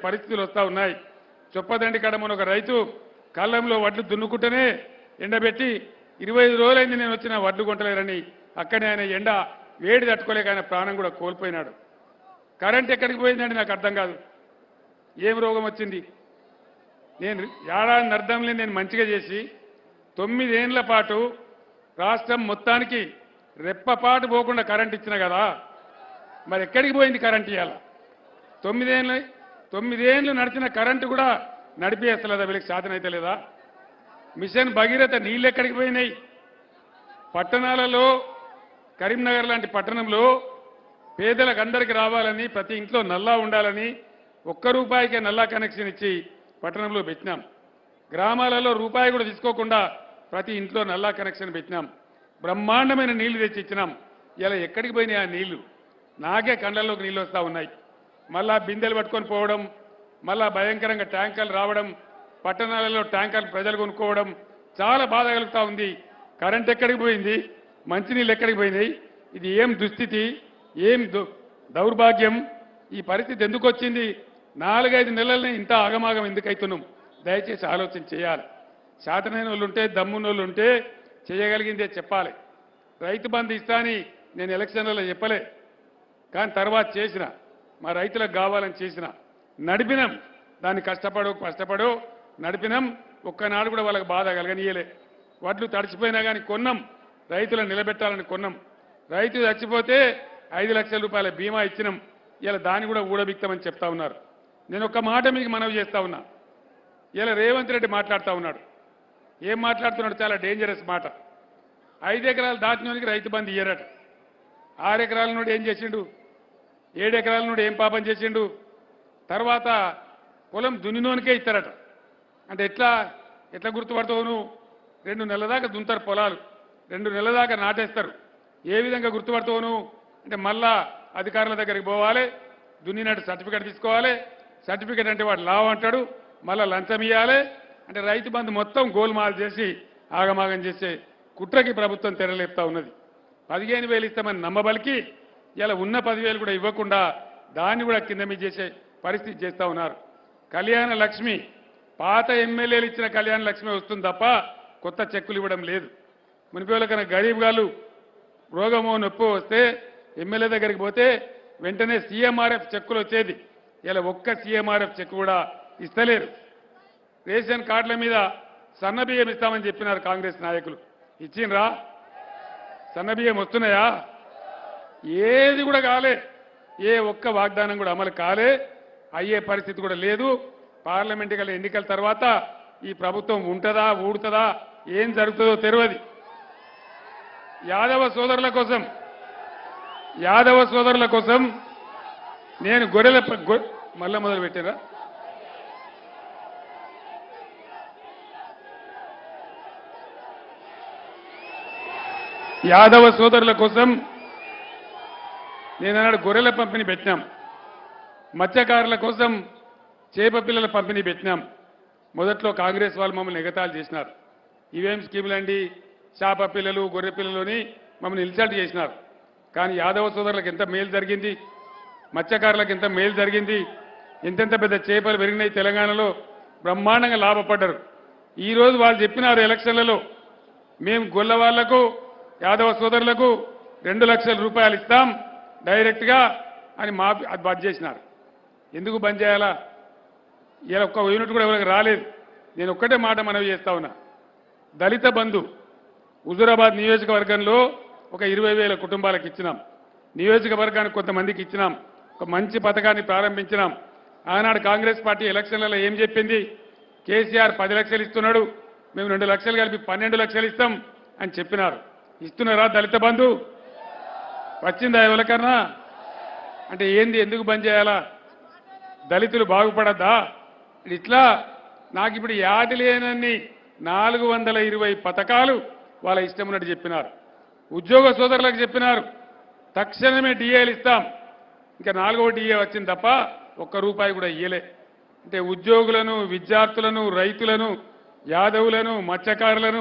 పరిస్థితులు వస్తా ఉన్నాయి. చొప్పదండి కాడ మన ఒక రైతు కళ్ళంలో వడ్లు దున్నుకుంటేనే ఎండబెట్టి 25 రోజులైంది నేను వచ్చిన వడ్లు కొంటలేరని అక్కడే ఆయన ఎండ వేడి తట్టుకోలేక ఆయన ప్రాణం కూడా కోల్పోయినాడు. కరెంట్ ఎక్కడికి పోయిందండి నాకు అర్థం కాదు. ఏం రోగం వచ్చింది? నేను ఏడాది అర్థంలో నేను మంచిగా చేసి 9 ఏళ్ల పాటు రాష్ట్రం మొత్తానికి రెప్పపాటు పోకుండా కరెంట్ ఇచ్చిన కదా, మరి ఎక్కడికి పోయింది కరెంట్? ఇవాళ 9 ఏళ్ళు నడిచిన కరెంటు కూడా నడిపేస్తలేదా? వీళ్ళకి సాధన అయితే లేదా? మిషన్ భగీరథ నీళ్ళు ఎక్కడికి పోయినాయి? పట్టణాలలో కరీంనగర్ లాంటి పట్టణంలో పేదలకు అందరికీ రావాలని, ప్రతి ఇంట్లో నల్లా ఉండాలని ₹1 నల్లా కనెక్షన్ ఇచ్చి పట్టణంలో పెట్టినాం. గ్రామాలలో రూపాయి కూడా తీసుకోకుండా ప్రతి ఇంట్లో నల్లా కనెక్షన్ పెట్టినాం. బ్రహ్మాండమైన నీళ్లు తెచ్చి ఇచ్చినాం. ఇలా ఎక్కడికి పోయినాయి ఆ నీళ్లు? నాకే కండ్లలోకి నీళ్ళు వస్తూ ఉన్నాయి. మళ్ళా బిందెలు పట్టుకొని పోవడం, మళ్ళా భయంకరంగా ట్యాంకర్లు రావడం, పట్టణాలలో ట్యాంకర్లు ప్రజలు కొనుక్కోవడం చాలా బాధ కలుగుతూ ఉంది. కరెంట్ ఎక్కడికి పోయింది? మంచినీళ్ళు ఎక్కడికి పోయినాయి? ఇది ఏం దుస్థితి, ఏం దౌర్భాగ్యం? ఈ పరిస్థితి ఎందుకు వచ్చింది? 4-5 నెలలనే ఇంత ఆగమాగం ఎందుకైతున్నాం? దయచేసి ఆలోచన చేయాలి. శాతనైన వాళ్ళు ఉంటే, దమ్మున్నోళ్ళు ఉంటే చేయగలిగిందే చెప్పాలి. రైతు బంధు ఇస్తా అని నేను ఎలక్షన్లలో చెప్పలే, కానీ తర్వాత చేసిన, మా రైతులకు కావాలని చేసిన, నడిపినాం. దాన్ని కష్టపడో నడిపినాం. ఒక్కనాడు కూడా వాళ్ళకి బాధ కలగనీయలే. వడ్లు తడిచిపోయినా కానీ కొన్నాం, రైతులను నిలబెట్టాలని కొన్నాం. రైతు చచ్చిపోతే 5 లక్షల రూపాయల బీమా ఇచ్చినాం. ఇలా దాన్ని కూడా ఊడబిక్తామని చెప్తా ఉన్నారు. నేను ఒక్క మాట మీకు మనవి చేస్తా ఉన్నా. ఇలా రేవంత్ రెడ్డి మాట్లాడుతూ ఉన్నాడు. ఏం మాట్లాడుతున్నాడు? చాలా డేంజరస్ మాట. 5 ఎకరాలు దాటినోనికి రైతు బంధు ఇయ్యరట. 6 ఎకరాల నుండి ఏం చేసిండు? 7 ఎకరాల నుండి ఏం పాపం చేసిండు? తర్వాత పొలం దున్నినోనికే ఇస్తారట. అంటే ఎట్లా గుర్తుపడతావు నువ్వు? 2 నెలల దాకా దున్నుతారు పొలాలు, 2 నెలల దాకా నాటేస్తారు. ఏ విధంగా గుర్తుపడతావు నువ్వు? అంటే మళ్ళా అధికారుల దగ్గరికి పోవాలి, దున్నినట్టు సర్టిఫికేట్ తీసుకోవాలి. సర్టిఫికేట్ అంటే వాడు లావు అంటాడు, మళ్ళా లంచం ఇవ్వాలి. అంటే రైతు బంధు మొత్తం గోల్మాల్ చేసి ఆగమాగం చేసే కుట్రకి ప్రభుత్వం తెరలేపుతా ఉన్నది. 15,000 ఇస్తామని నమ్మబలికి ఇలా ఉన్న 10,000 కూడా ఇవ్వకుండా దాన్ని కూడా కింద మీద చేసే పరిస్థితి చేస్తూ ఉన్నారు. కళ్యాణ లక్ష్మి, పాత ఎమ్మెల్యేలు ఇచ్చిన కళ్యాణ లక్ష్మి వస్తుంది తప్ప కొత్త చెక్కులు ఇవ్వడం లేదు. మునిపేల కన్నా గరీబ్ గాళ్ళు రోగమో నొప్పి వస్తే ఎమ్మెల్యే దగ్గరికి పోతే వెంటనే సీఎంఆర్ఎఫ్ చెక్కులు వచ్చేది. ఇలా ఒక్క సీఎంఆర్ఎఫ్ చెక్ కూడా ఇస్తలేరు. రేషన్ కార్డుల మీద సన్నబియ్యం ఇస్తామని చెప్పినారు కాంగ్రెస్ నాయకులు. ఇచ్చిండ్రా? సన్నబియ్యం వస్తున్నాయా? ఏది కూడా కాలే. ఏ ఒక్క వాగ్దానం కూడా అమలు కాలే. అయ్యే పరిస్థితి కూడా లేదు. పార్లమెంట్ ఎన్నికల తర్వాత ఈ ప్రభుత్వం ఉంటుందా, ఊడుతుందా, ఏం జరుగుతుందో తెలియదు. యాదవ సోదరుల కోసం నేను మళ్ళా మొదలు పెట్టారా? యాదవ సోదరుల కోసం నేనన్నాడు గొర్రెల పంపిణీ పెట్టినాం. మత్స్యకారుల కోసం చేప పిల్లల పంపిణీ పెట్టినాం. మొదట్లో కాంగ్రెస్ వాళ్ళు మమ్మల్ని ఎగతాళి చేసినారు. ఇవేం స్కీములండి, చేప పిల్లలు గొర్రె పిల్లలని మమ్మల్ని ఇన్సల్ట్ చేసినారు. కానీ యాదవ సోదరులకు ఎంత మేలు జరిగింది, మత్స్యకారులకు ఎంత మేలు జరిగింది, ఎంతెంత పెద్ద చేపలు పెరిగినాయి. తెలంగాణలో బ్రహ్మాండంగా లాభపడ్డారు. ఈరోజు వాళ్ళు చెప్పినారు ఎలక్షన్లలో, మేము గొల్ల వాళ్లకు యాదవ సోదరులకు 2 లక్షల రూపాయలు ఇస్తాం డైరెక్ట్గా అని అది బంద్ చేసినారు. ఎందుకు బంద్ చేయాలా? ఇలా ఒక్క యూనిట్ కూడా ఎవరికి రాలేదు. నేను ఒక్కటే మాట మనవి చేస్తా ఉన్నా. దళిత బంధు హుజూరాబాద్ నియోజకవర్గంలో ఒక 20,000 కుటుంబాలకు ఇచ్చినాం. నియోజకవర్గానికి కొంతమందికి ఇచ్చినాం. ఒక మంచి పథకాన్ని ప్రారంభించినాం. ఆనాడు కాంగ్రెస్ పార్టీ ఎలక్షన్లలో ఏం చెప్పింది? కేసీఆర్ 10 లక్షలు ఇస్తున్నాడు, మేము 2 లక్షలు కలిపి 12 లక్షలు ఇస్తాం అని చెప్పినారు. ఇస్తున్నారా దళిత బంధు? వచ్చిందా ఎవరికన్నా? అంటే ఏంది, ఎందుకు బంద్ చేయాలా? దళితులు బాగుపడద్దా? ఇట్లా నాకు ఇప్పుడు యాది లేనన్ని 420 పథకాలు వాళ్ళ ఇష్టం ఉన్నట్టు చెప్పినారు. ఉద్యోగ సోదరులకు చెప్పినారు తక్షణమే డిఏలు ఇస్తాం. ఇంకా 4వ డిఏ వచ్చింది తప్ప ₹1 కూడా ఇయ్యలే. అంటే ఉద్యోగులను, విద్యార్థులను, రైతులను, యాదవులను, మత్స్యకారులను